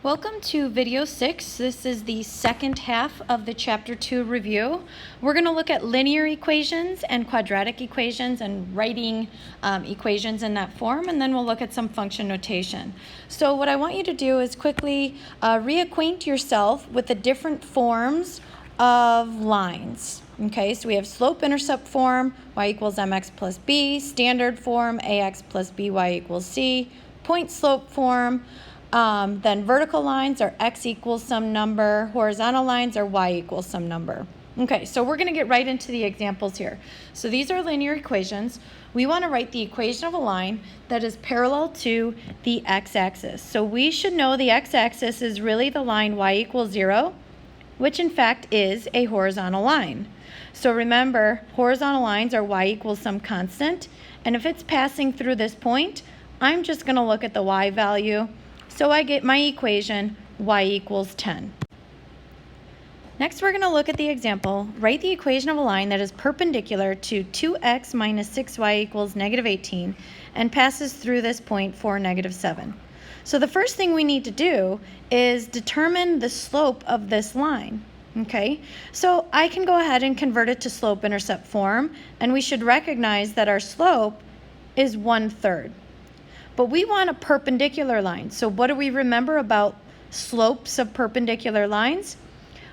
Welcome to video 6. This is the second half of the chapter 2 review. We're going to look at linear equations and quadratic equations and writing equations in that form, and then we'll look at some function notation. So what I want you to do is quickly reacquaint yourself with the different forms of lines. Okay, so we have slope-intercept form, y equals mx plus b, standard form, ax plus by equals c, point slope form. Then vertical lines are x equals some number, horizontal lines are y equals some number. Okay, so we're going to get right into the examples here. So these are linear equations. We want to write the equation of a line that is parallel to the x-axis. So we should know the x-axis is really the line y equals 0, which in fact is a horizontal line. So remember, horizontal lines are y equals some constant, and if it's passing through this point, I'm just going to look at the y value. So I get my equation, y equals 10. Next, we're going to look at the example. Write the equation of a line that is perpendicular to 2x minus 6y equals negative 18 and passes through this point for negative 7. So the first thing we need to do is determine the slope of this line. Okay, so I can go ahead and convert it to slope-intercept form, and we should recognize that our slope is 1/3. But we want a perpendicular line. So what do we remember about slopes of perpendicular lines?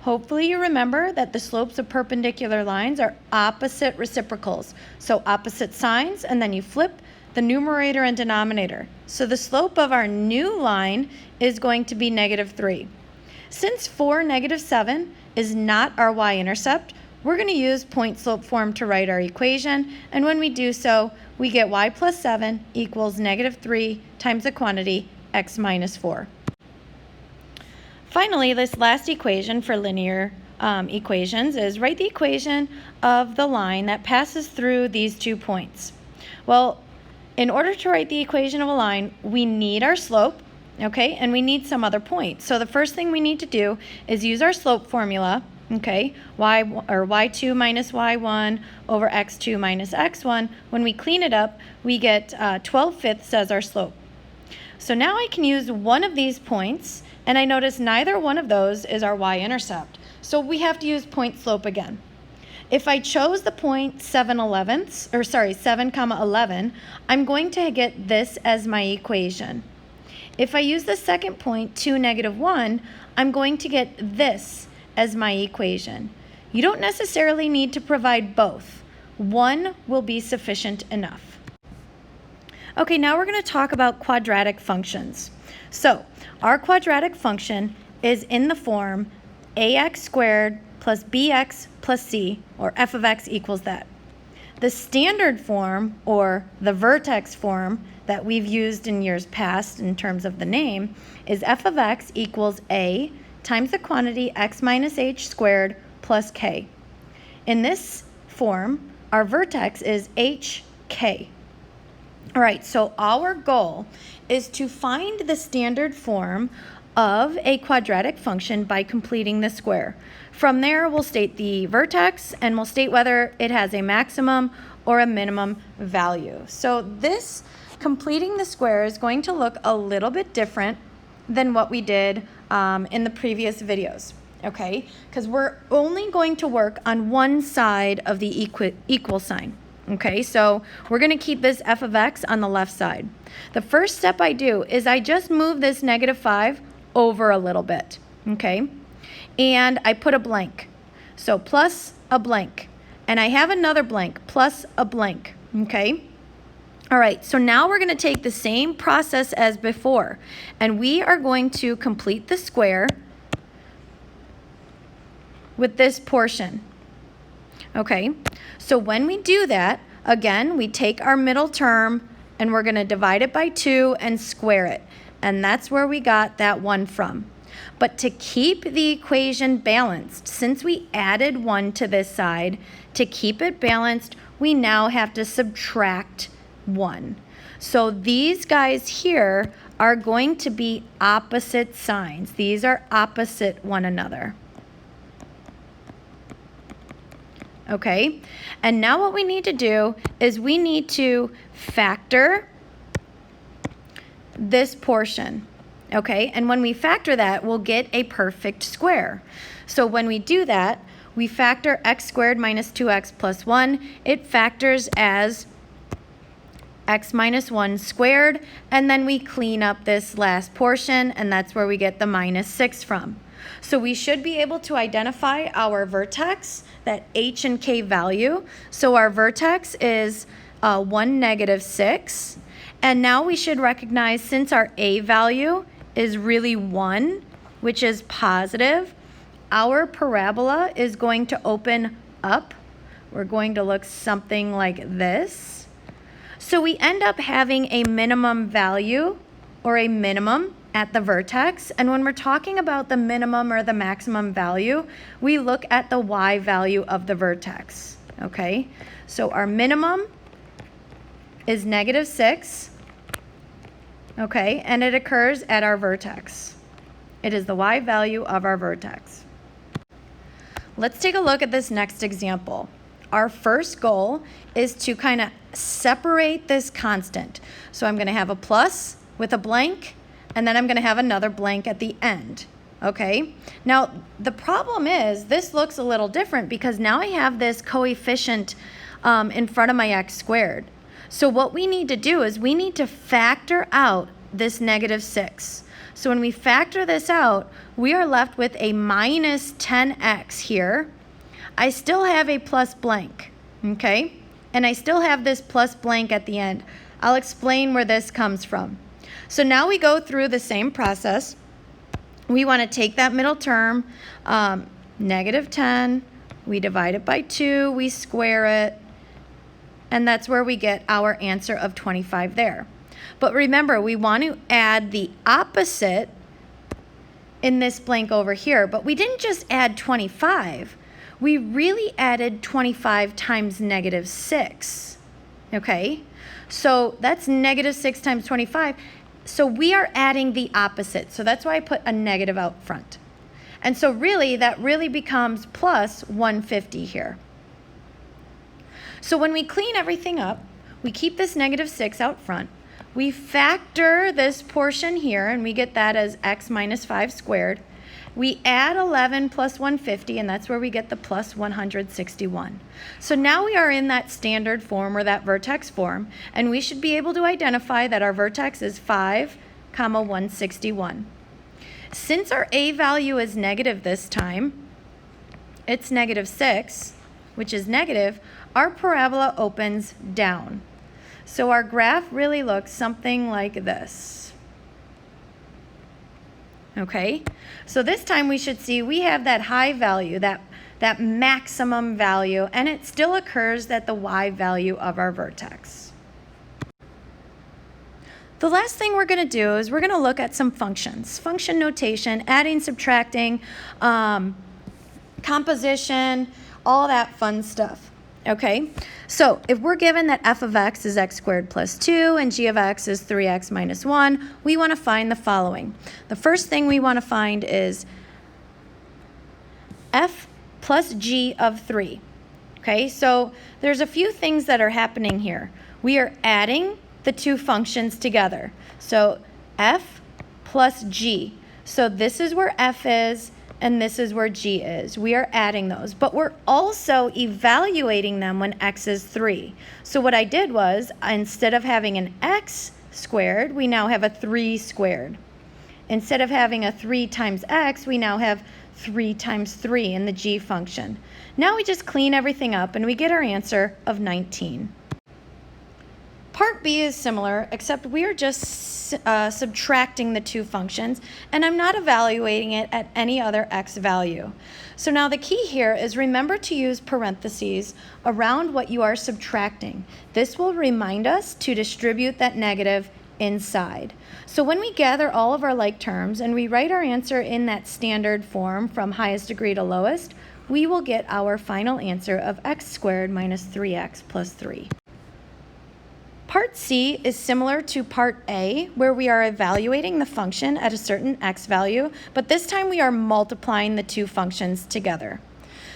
Hopefully you remember that the slopes of perpendicular lines are opposite reciprocals. So opposite signs, and then you flip the numerator and denominator. So the slope of our new line is going to be -3. Since 4, -7 is not our y-intercept, we're going to use point slope form to write our equation, and when we do so, we get y plus 7 equals -3 times the quantity x minus 4. Finally, this last equation for linear equations is write the equation of the line that passes through these 2 points. Well, in order to write the equation of a line, we need our slope, okay, and we need some other point. So the first thing we need to do is use our slope formula. Okay, y2 minus y1 over x2 minus x1. When we clean it up, we get 12/5 as our slope. So now I can use one of these points, and I notice neither one of those is our y-intercept. So we have to use point slope again. If I chose the point 7 comma 11, I'm going to get this as my equation. If I use the second point, 2, -1, I'm going to get this as my equation. You don't necessarily need to provide both. One will be sufficient enough. Okay, now we're going to talk about quadratic functions. So our quadratic function is in the form ax squared plus bx plus c, or f of x equals that. The standard form, or the vertex form that we've used in years past in terms of the name, is f of x equals a times the quantity x minus h squared plus k. In this form, our vertex is hk. All right, so our goal is to find the standard form of a quadratic function by completing the square. From there, we'll state the vertex, and we'll state whether it has a maximum or a minimum value. So this completing the square is going to look a little bit different than what we did in the previous videos, okay? Because we're only going to work on one side of the equal sign, okay? So we're going to keep this f of x on the left side. The first step I do is I just move this -5 over a little bit, okay? And I put a blank. So plus a blank. And I have another blank, plus a blank, okay? All right, so now we're going to take the same process as before, and we are going to complete the square with this portion. Okay, so when we do that, again, we take our middle term and we're going to divide it by 2 and square it, and that's where we got that 1 from. But to keep the equation balanced, since we added 1 to this side, to keep it balanced, we now have to subtract 1. So these guys here are going to be opposite signs. These are opposite one another. Okay, and now what we need to do is we need to factor this portion. Okay, and when we factor that, we'll get a perfect square. So when we do that, we factor x squared minus 2x plus 1. It factors as x minus 1 squared, and then we clean up this last portion, and that's where we get the minus 6 from. So we should be able to identify our vertex, that h and k value. So our vertex is 1, negative 6. And now we should recognize, since our a value is really 1, which is positive, our parabola is going to open up. We're going to look something like this. So we end up having a minimum value or a minimum at the vertex. And when we're talking about the minimum or the maximum value, we look at the y value of the vertex. Okay, so our minimum is negative 6. Okay, and it occurs at our vertex. It is the y value of our vertex. Let's take a look at this next example. Our first goal is to kind of separate this constant. So I'm going to have a plus with a blank, and then I'm going to have another blank at the end. Okay, now the problem is this looks a little different because now I have this coefficient in front of my x squared. So what we need to do is we need to factor out this negative 6. So when we factor this out, we are left with a minus 10x here. I still have a plus blank, okay? And I still have this plus blank at the end. I'll explain where this comes from. So now we go through the same process. We want to take that middle term, negative 10, we divide it by 2, we square it, and that's where we get our answer of 25 there. But remember, we want to add the opposite in this blank over here, but we didn't just add 25. We really added 25 times negative 6, okay? So that's negative 6 times 25. So we are adding the opposite. So that's why I put a negative out front. And so really, that really becomes plus 150 here. So when we clean everything up, we keep this negative 6 out front. We factor this portion here, and we get that as x minus 5 squared. We add 11 plus 150, and that's where we get the plus 161. So now we are in that standard form or that vertex form, and we should be able to identify that our vertex is 5, 161. Since our a value is negative this time, it's negative 6, which is negative, our parabola opens down. So our graph really looks something like this. Okay, so this time we should see we have that high value, that maximum value, and it still occurs at the y value of our vertex. The last thing we're going to do is we're going to look at some functions. Function notation, adding, subtracting, composition, all that fun stuff. Okay, so if we're given that f of x is x squared plus 2 and g of x is 3x minus 1, we want to find the following. The first thing we want to find is f plus g of 3. Okay, so there's a few things that are happening here. We are adding the two functions together. So f plus g. So this is where f is, and this is where g is. We are adding those, but we're also evaluating them when x is 3. So what I did was, instead of having an x squared, we now have a 3 squared. Instead of having a 3 times x, we now have 3 times 3 in the g function. Now we just clean everything up, and we get our answer of 19. Part B is similar, except we are just subtracting the two functions, and I'm not evaluating it at any other x value. So now the key here is remember to use parentheses around what you are subtracting. This will remind us to distribute that negative inside. So when we gather all of our like terms and we write our answer in that standard form from highest degree to lowest, we will get our final answer of x squared minus 3x plus 3. Part C is similar to Part A, where we are evaluating the function at a certain x value, but this time we are multiplying the two functions together.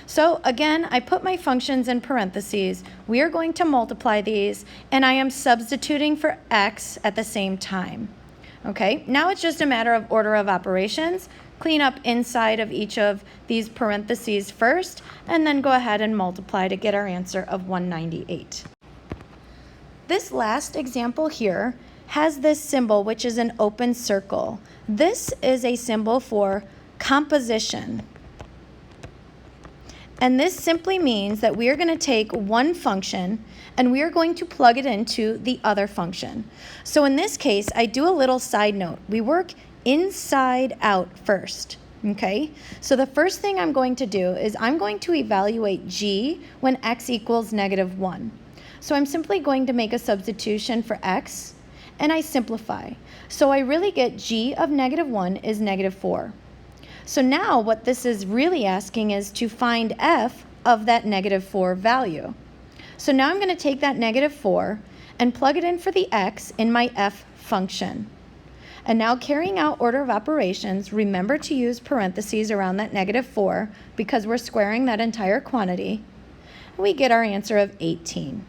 So again, I put my functions in parentheses. We are going to multiply these, and I am substituting for x at the same time. Okay, now it's just a matter of order of operations. Clean up inside of each of these parentheses first, and then go ahead and multiply to get our answer of 198. This last example here has this symbol, which is an open circle. This is a symbol for composition. And this simply means that we are going to take one function and we are going to plug it into the other function. So in this case, I do a little side note. We work inside out first, okay? So the first thing I'm going to do is I'm going to evaluate g when x equals -1. So I'm simply going to make a substitution for x, and I simplify. So I really get g of -1 is -4. So now what this is really asking is to find f of that -4 value. So now I'm going to take that -4 and plug it in for the x in my f function. And now carrying out order of operations, remember to use parentheses around that -4 because we're squaring that entire quantity. We get our answer of 18.